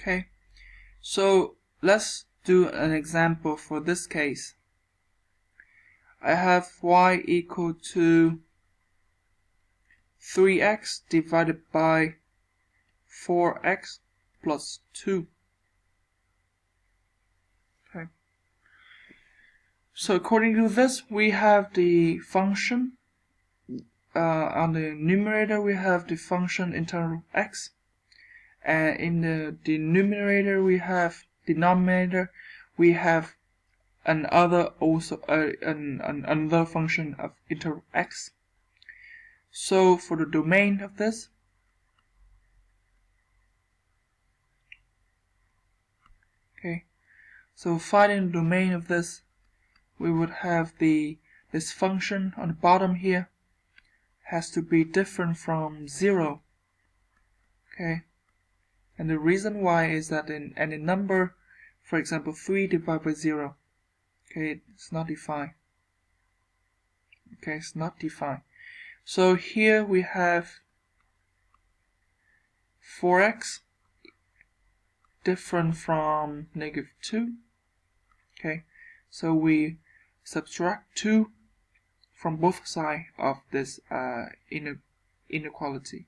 Okay, so let's do an example for this case. I have y equal to 3x divided by 4x plus 2. Okay. So according to this, we have the function. On the numerator, we have the function in terms of x. And in the denominator, we have another function of interval x. So for the domain of this, okay, so finding the domain of this, we would have this function on the bottom here has to be different from 0. Okay, and the reason why is that in any number, for example 3 divided by 0, okay, it's not defined. Okay, it's not defined. So here we have 4x different from -2. Okay, so we subtract 2 from both sides of this inequality.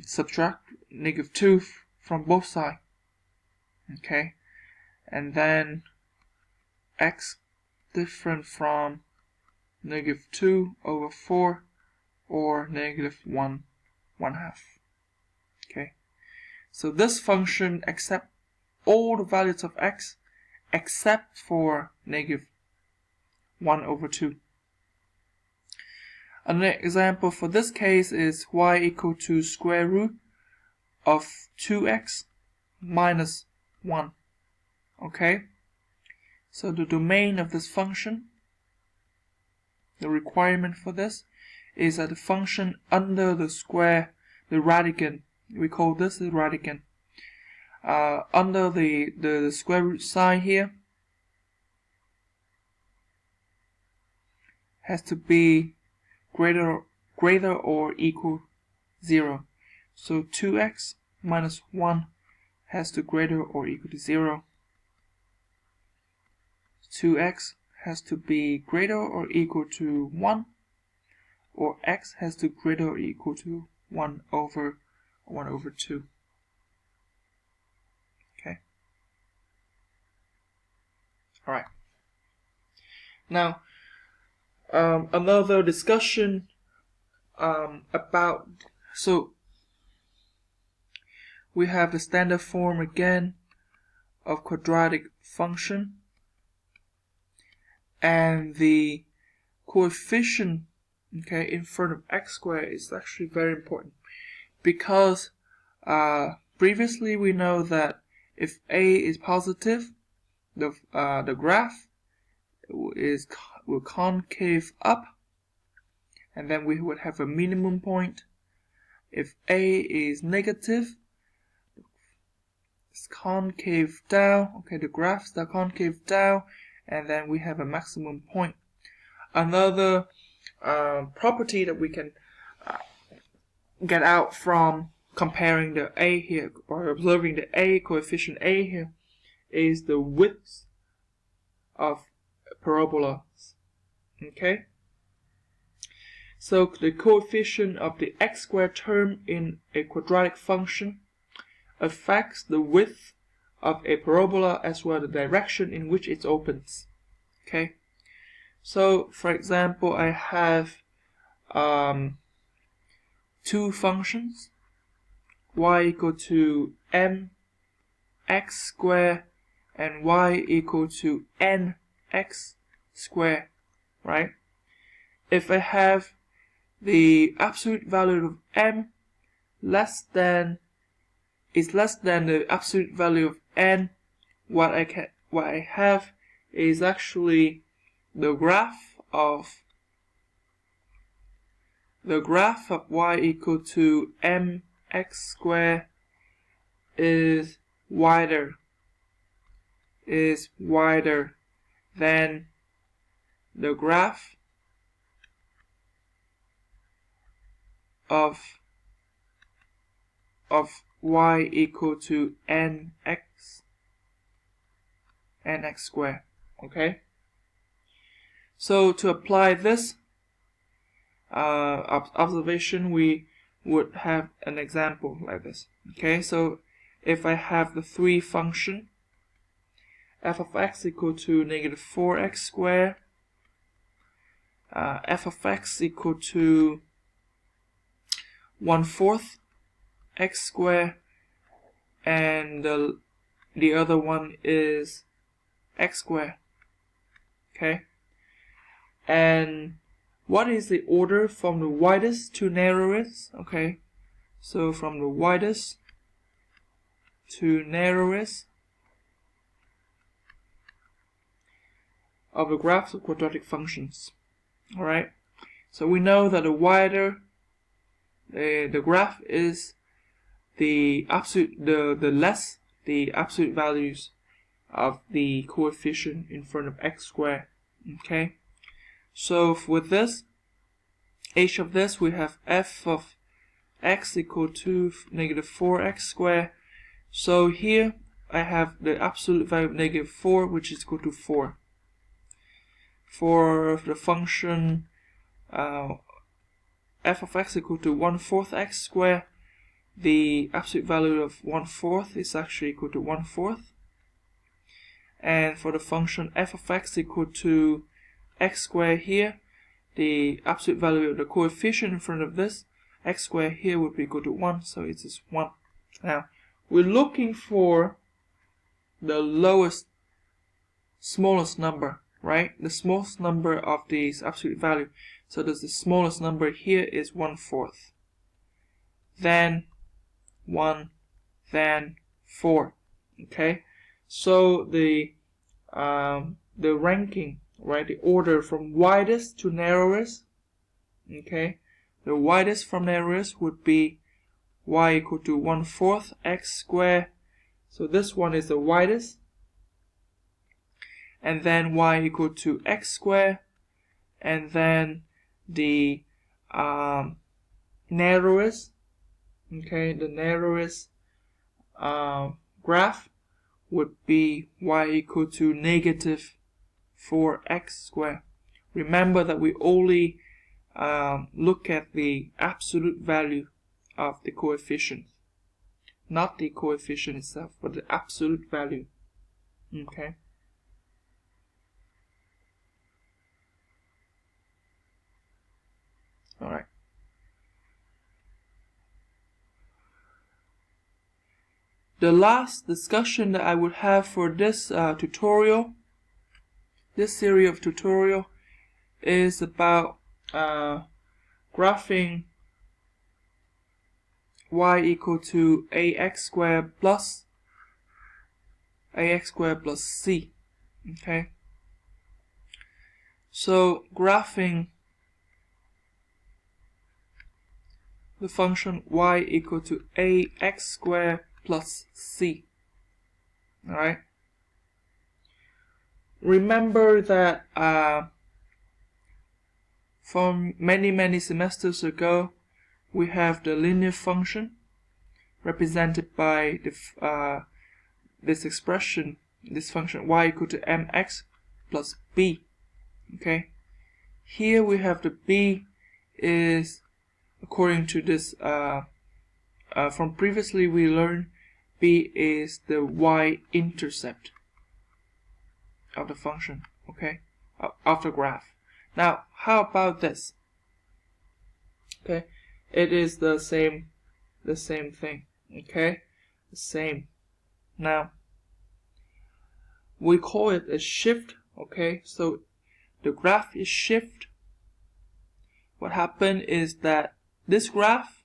Subtract -2 from both sides. Okay, and then x different from -2 over 4 or -1/2. Okay, so this function accepts all the values of x except for -1/2. Another example for this case is y equal to square root of 2x minus 1. Okay, so the domain of this function, the requirement for this is that the function under the square, the radicand, we call this the radicand, under the square root sign here has to be greater or equal 0. So 2x minus 1 has to greater or equal to 0. 2x has to be greater or equal to 1, or x has to greater or equal to 1/2. Okay. Alright. Now, another discussion about, so we have the standard form again of quadratic function, and the coefficient, okay, in front of x squared is actually very important, because previously we know that if a is positive, the graph will concave up, and then we would have a minimum point. If a is negative, it's concave down. Okay, the graphs are concave down, and then we have a maximum point. Another property that we can get out from comparing the a here, or observing the a coefficient a here, is the width of parabolas. Okay, so the coefficient of the x squared term in a quadratic function affects the width of a parabola as well as the direction in which it opens. Okay, so for example, I have two functions, y equal to mx squared and y equal to nx squared, right? If I have the absolute value of m less than the absolute value of n, what I have is actually the graph of y equal to mx squared is wider than the graph of y equal to nx squared. Okay, so to apply this observation, we would have an example like this. Okay, so if I have the three function f of x equal to negative 4x squared, f of x equal to 1/4 x squared, and the other one is x squared. Okay, and what is the order from the widest to narrowest? Okay, so from the widest to narrowest of the graphs of quadratic functions. Alright, so we know that the wider the graph is, the less the absolute values of the coefficient in front of x squared. Okay, so with this, h of this, we have f of x equal to negative 4x squared. So here I have the absolute value of negative 4, which is equal to 4. For the function f of x equal to 1/4 x squared, the absolute value of 1/4 is actually equal to 1/4. And for the function f of x equal to x squared here, the absolute value of the coefficient in front of this x squared here would be equal to 1, so it is 1. Now, we're looking for the smallest number, right? The smallest number of these absolute value. So the smallest number here is 1/4. Then 1, then 4. Okay, so the ranking, right, the order from widest to narrowest, okay, the widest from narrowest would be y equal to 1/4 x squared. So this one is the widest, and then y equal to x squared, and then the narrowest, okay, the narrowest graph would be y equal to negative 4x squared. Remember that we only look at the absolute value of the coefficient, not the coefficient itself, but the absolute value. Okay. Alright. The last discussion that I would have for this tutorial, this series of tutorial, is about graphing y equal to ax squared plus c. Okay, so graphing the function y equal to ax squared plus c. Alright, remember that from many semesters ago, we have the linear function represented by this expression, this function y equal to mx plus b. Okay, here we have the b is, according to this from previously we learned, b is the y-intercept of the function, okay, of the graph. Now, how about this? Okay, it is the same thing. Okay, the same. Now, we call it a shift. Okay, so the graph is shift. What happened is that this graph,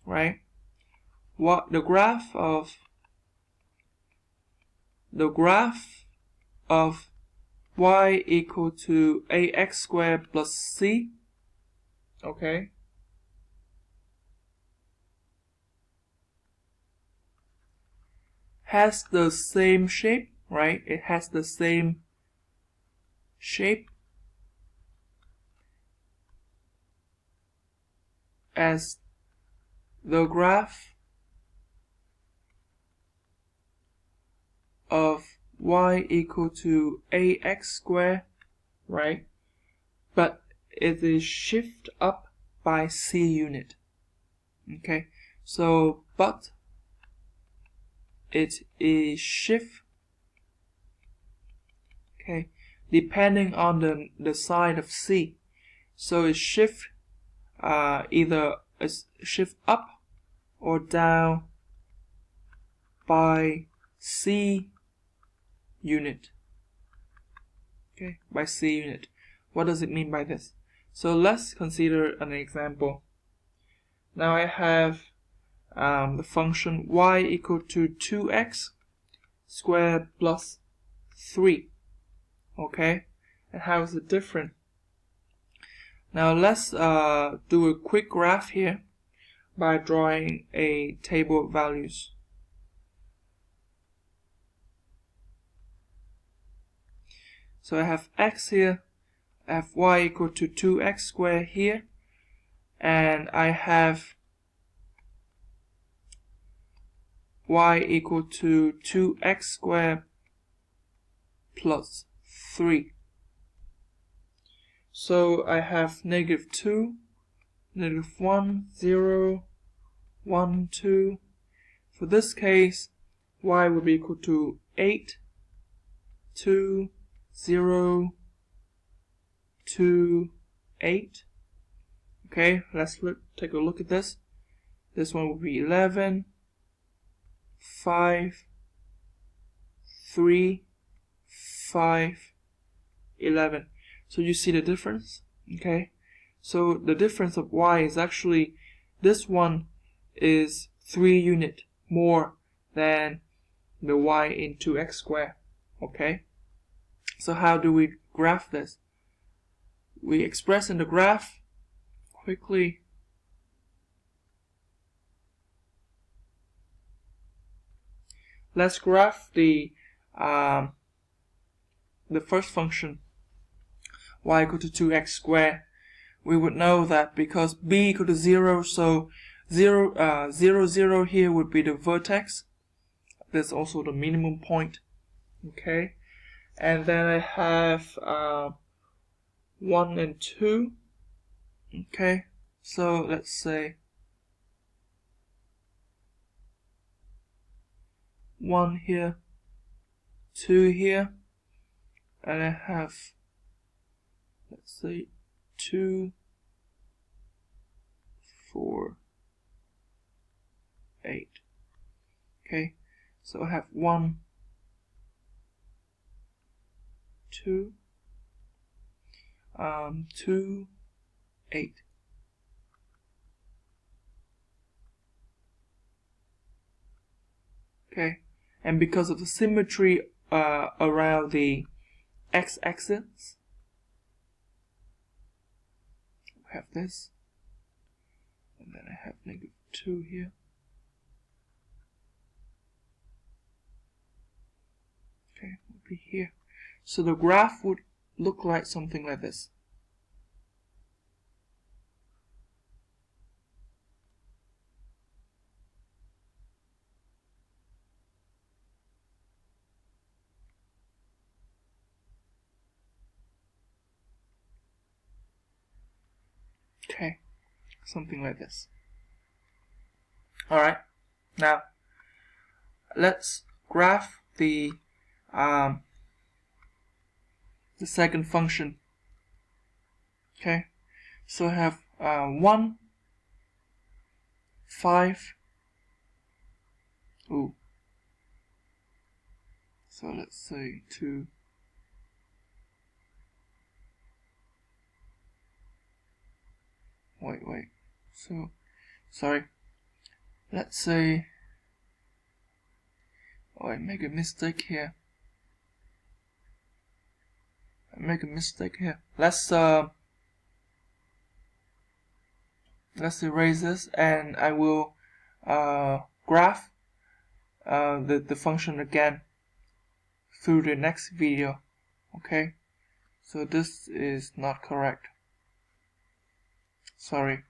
right? What the graph of y equal to ax squared plus c, okay, has the same shape, right? It has the same shape as the graph of y equal to ax squared, right? But it is shift up by c unit. Okay, so but it is shift, okay, depending on the side of c. So it's shift either a shift up or down by c unit. Okay, by c unit. What does it mean by this? So let's consider an example. Now I have the function y equal to 2x squared plus 3. Okay, and how is it different? Now let's do a quick graph here by drawing a table of values. So I have x here, I have y equal to 2x squared here, and I have y equal to 2x squared plus 3. So I have -2, -1, 0, 1, 2. For this case, y will be equal to 8, 2, 0, 2, 8. Okay, let's take a look at this. This one will be 11, 5, 3, 5, 11. So you see the difference? Okay, so the difference of y is actually, this one is 3 unit more than the y into x squared. Okay, so how do we graph this? We express in the graph quickly. Let's graph the first function, y equal to 2x squared. We would know that because b equal to 0, so 0, 0, 0 here would be the vertex. That's also the minimum point. Okay, and then I have 1 and 2. Okay, so let's say 1 here, 2 here, and I have, let's say, 2, 4, 8. Okay, so I have 1, 2, 2, 8. Okay, and because of the symmetry around the x-axis, we have this, and then I have -2 here. Okay, would be here. So the graph would look like something like this. Okay, something like this. Alright, now let's graph the second function. Okay, so I have 1, 5. Ooh. So let's say 2. Wait. So, sorry. Let's say, oh, I make a mistake here. Let's erase this, and I will graph the function again through the next video. Okay, so this is not correct. Sorry.